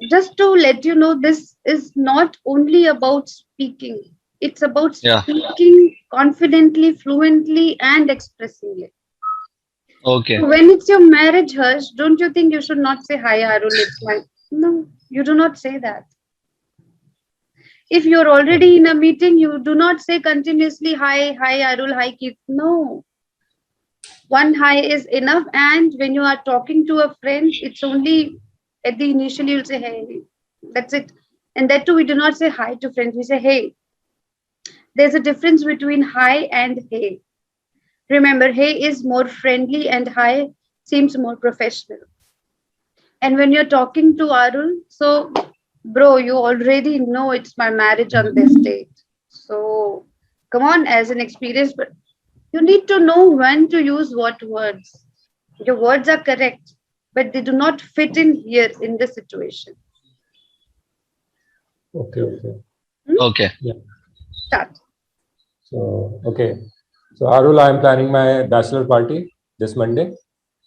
just to let you know, this is not only about speaking. It's about Yeah. speaking confidently, fluently, and expressing it. Okay. So when it's your marriage, Harsh, don't you think you should not say hi, Arul? It's my no. You do not say that. If you're already in a meeting, you do not say continuously hi, hi, Arul, hi, Keith. No, one hi is enough. And when you are talking to a friend, it's only at the initial you'll say hey. That's it. And that too, we do not say hi to friends. We say hey. There's a difference between hi and hey. Remember, hey is more friendly and hi seems more professional. And when you're talking to Arul, so bro, you already know it's my marriage on this date. So come on, as an experience, but you need to know when to use what words. Your words are correct, but they do not fit in here in this situation. Okay, okay. Hmm? Okay. Yeah. Start. So, okay. So, Arul, I'm planning my bachelor party this Monday,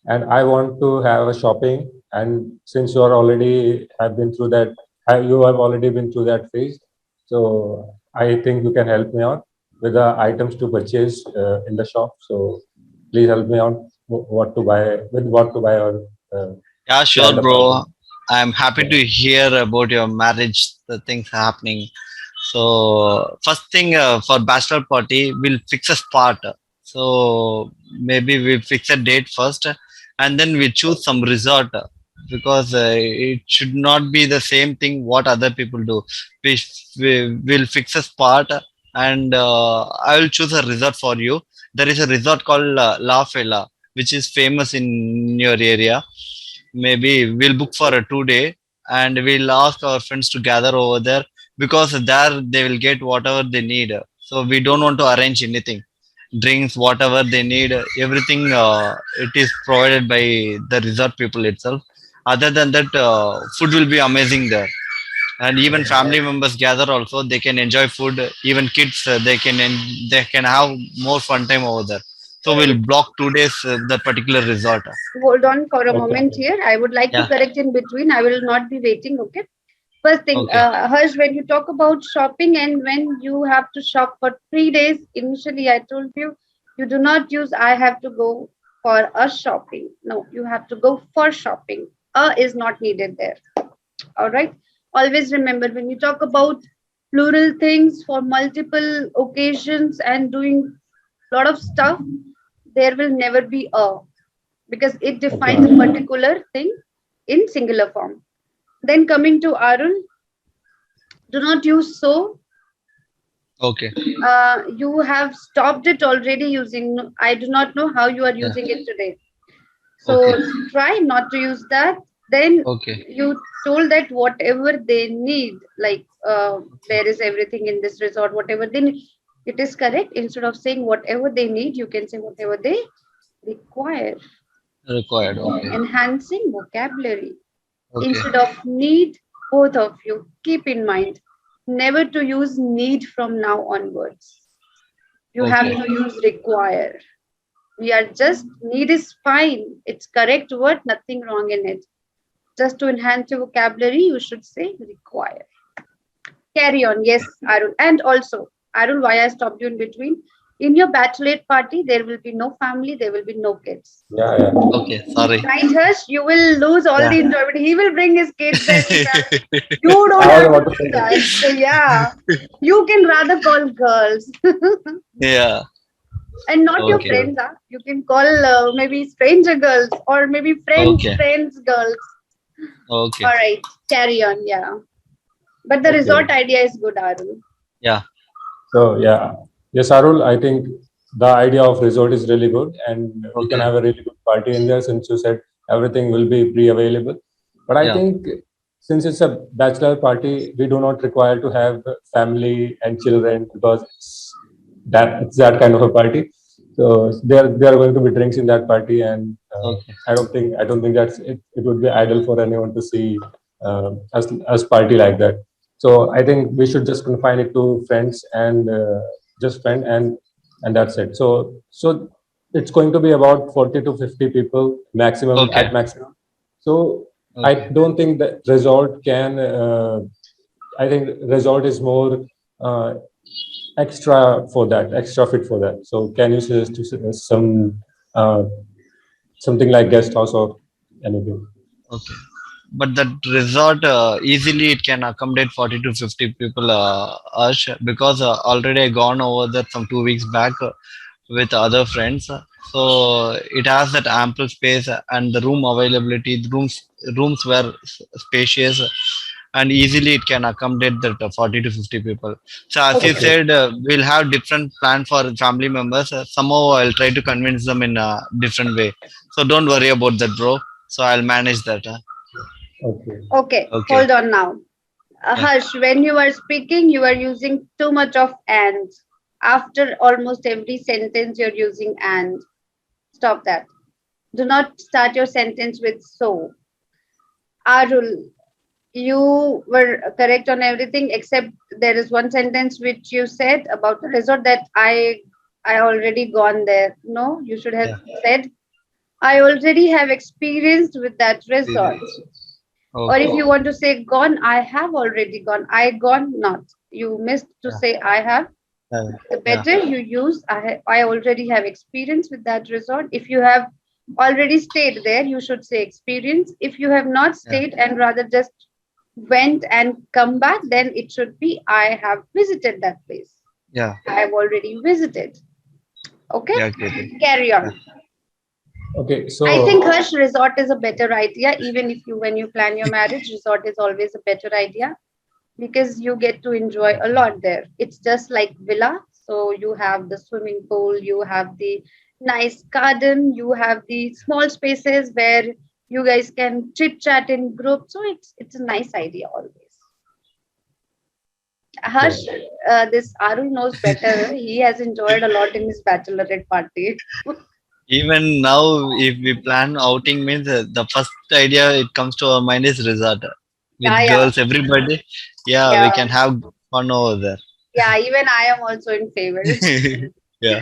and I want to have a shopping. And since you are already have been through that, you have already been through that phase. So, I think you can help me out with the items to purchase in the shop. So, please help me out what to buy, with what to buy or Yeah, sure, plan the bro. party. I'm happy Yeah. to hear about your marriage, the things happening. So, first thing for bachelor party, we'll fix a spot. So, maybe we fix a date first and then we choose some resort because it should not be the same thing what other people do. We will fix a spot and I will choose a resort for you. There is a resort called La Fela, which is famous in your area. Maybe we'll book for a 2 day and we'll ask our friends to gather over there because there they will get whatever they need. So we don't want to arrange anything, drinks, whatever they need, everything it is provided by the resort people itself. Other than that, food will be amazing there, and even family members gather also, they can enjoy food. Even kids, they can have more fun time over there. So we'll block 2 days that particular resort. Hold on for a Okay. moment here. I would like to Yeah. correct in between. I will not be waiting. Okay. First thing, Okay. Harsh, when you talk about shopping and when you have to shop for 3 days, initially I told you, you do not use I have to go for a shopping. No, you have to go for shopping. A is not needed there. All right. Always remember when you talk about plural things for multiple occasions and doing a lot of stuff, there will never be a because it defines a Okay. particular thing in singular form. Then coming to Arul, do not use so. Okay. You have stopped it already using. I do not know how you are Yeah. using it today. Okay. So try not to use that. Then Okay. you told that whatever they need, like there is everything in this resort, whatever they need, it is correct. Instead of saying whatever they need, you can say whatever they require. Required. Okay. Enhancing vocabulary. Okay. Instead of need, both of you keep in mind never to use need from now onwards. You have Okay. to use require. We are just need is fine. It's correct word, nothing wrong in it. Just to enhance your vocabulary, you should say require. Carry on. Yes, Arul. And also, Arul, why I stopped you in between? In your bachelorette party, there will be no family, there will be no kids. Yeah, yeah. Okay. Sorry. Right, Harsh? You will lose all Yeah. the enjoyment. He will bring his kids and you don't I was have to about to do say that. that. So yeah, you can rather call girls Yeah. and not your Okay. Okay. friends. Huh? You can call maybe stranger girls or maybe Okay. friends girls. Okay. All right, carry on. Yeah, but the Okay. resort idea is good, Arul. Yeah. So yeah, yes, Arul, I think the idea of resort is really good, and we can Okay. have a really good party in there since you said everything will be pre-available. But I Yeah. think since it's a bachelor party, we do not require to have family and children because it's that kind of a party. So there are going to be drinks in that party, and Okay. I don't think that's it. It would be idle for anyone to see us party like that. So I think we should just confine it to friends and just friend and that's it. So it's going to be about 40 to 50 people maximum Okay. at maximum. So I Okay. don't think that resort can. I think resort is more extra for that, extra fit for that. So can you suggest some uh, something like guest house or anything? Okay. But that resort easily it can accommodate 40 to 50 people, Ash, because already I gone over there some 2 weeks back with other friends. So it has that ample space and the room availability. The rooms were spacious and easily it can accommodate that 40 to 50 people. So as you Okay. Okay. said, we'll have different plan for family members. Somehow I'll try to convince them in a different way. So don't worry about that, bro. So I'll manage that. Okay. Okay, Okay. hold on now. Yeah. Harsh, when you are speaking, you are using too much of and. After almost every sentence, you're using and. Stop that. Do not start your sentence with so. Arul, you were correct on everything except there is one sentence which you said about the resort that I already gone there. No, you should have Yeah. said I already have experienced with that resort. Or if Okay. you want to say gone, I have already gone. I gone not. You missed to Yeah. say I have. Yeah. The Yeah. better you use I already have experience with that resort. If you have already stayed there, you should say experience. If you have not Yeah. stayed and rather just went and come back, then it should be I have visited that place. Yeah. I have already visited. Okay, Yeah. Kirti. carry Yeah. on. Okay. I think So Harsh, resort is a better idea. Even if you, when you plan your marriage, resort is always a better idea because you get to enjoy a lot there. It's just like villa. So you have the swimming pool, you have the nice garden, you have the small spaces where you guys can chit chat in group. So it's a nice idea always. okay. Harsh, this Arul knows better. He has enjoyed a lot in his bachelorette party. Even now, if we plan outing, means the first idea it comes to our mind is resort Yeah, with yeah, girls, everybody. Yeah, we yeah, can have fun over there. yeah. Even I am also in favor. Yeah.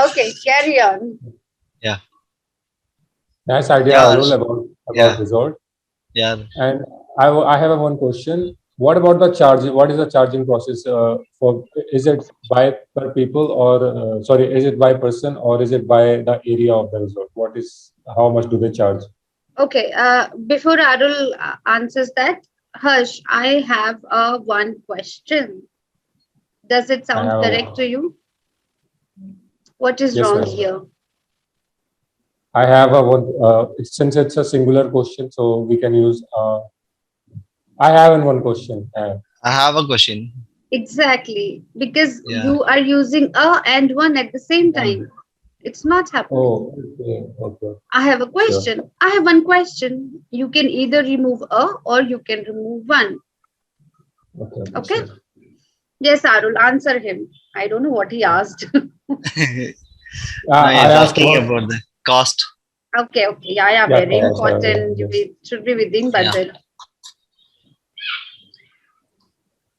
Okay, carry on. Yeah. Nice idea, Yeah. Arul, about Yeah. resort. Yeah. And I have a one question. What about the charge? What is the charging process for? Is it by per people or sorry? Is it by person or is it by the area of the resort? What is how much do they charge? Okay, before Arul answers that, Harsh, I have one question. Does it I sound have correct to you? What is yes, wrong ma'am. here? I have a one. Since it's a singular question, so we can use. I have one question. I have a question. Exactly, because Yeah. you are using a and one at the same And time. It's not happening. oh, okay, okay, I have a sure. question. I have one question. You can either remove a or you can remove one. Okay, okay, Okay? sure. Yes, Arul, answer him. I don't know what he asked. No, I he's asked asking about about the cost. Okay, okay. Yeah, yeah, yeah, very cost. important. Yes. It should be within Yeah. budget.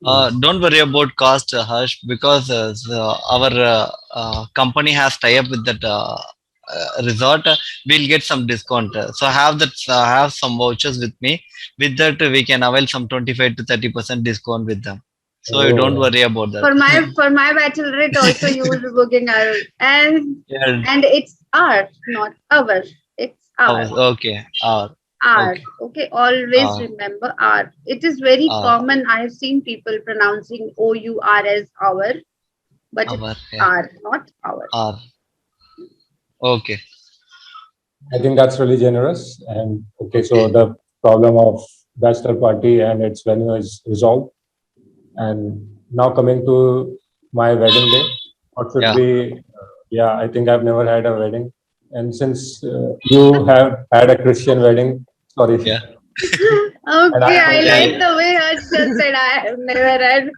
Yes. Don't worry about cost, Harsh, because our company has tie up with that resort. We'll get some discount. So have that. Have some vouchers with me. With that, we can avail some 25 to 30% discount with them. So you don't Oh, worry about that. For my bachelorette also you will be booking our Yeah. and it's our, not our. It's our. Okay. Our. Okay. Okay, always Uh, remember our. It is very uh, common. I have seen people pronouncing our as our, but it's yeah. our, not our. Okay. I think that's really generous. And okay, so the problem of bachelor party and its venue is resolved. And now coming to my wedding day, what should Yeah. be? Yeah, I think I've never had a wedding, and since you have had a Christian wedding, sorry, Yeah. and Okay, I I Yeah. like the way Harsh just said I have never had.